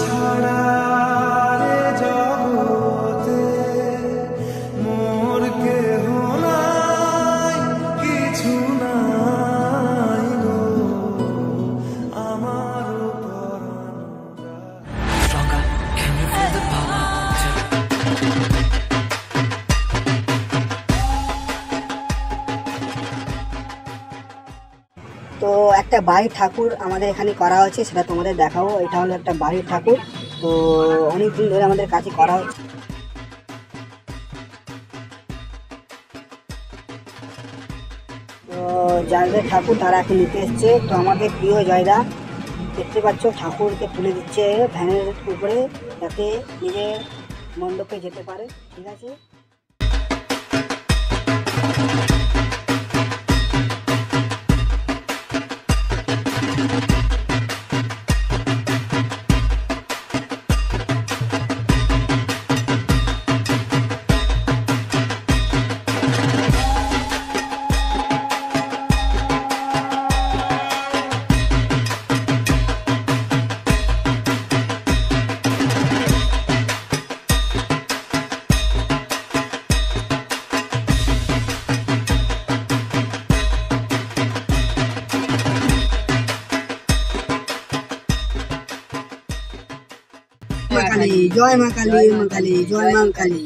ছাড়া এ জগতে মোর কেহ নাই, কিছু নাই গো আমার পরানো Stronger, can you feel the power? তো একটা বাড়ির ঠাকুর আমাদের এখানে করা হচ্ছে, সেটা তোমাদের দেখাবো। এটা হলো একটা বাড়ির ঠাকুর, তো অনেক দিন ধরে আমাদের কাছে করা হচ্ছে। তো যাদের ঠাকুর তারা এখন নিতে এসছে। তো আমাদের প্রিয় জয়দা দেখতে পাচ্ছ ঠাকুরকে তুলে দিচ্ছে ভ্যানের উপরে, যাতে নিজের মণ্ডপে যেতে পারে। ঠিক আছে, মা কালী, জয় মা কালী, মা কালী, জয় মা কালী।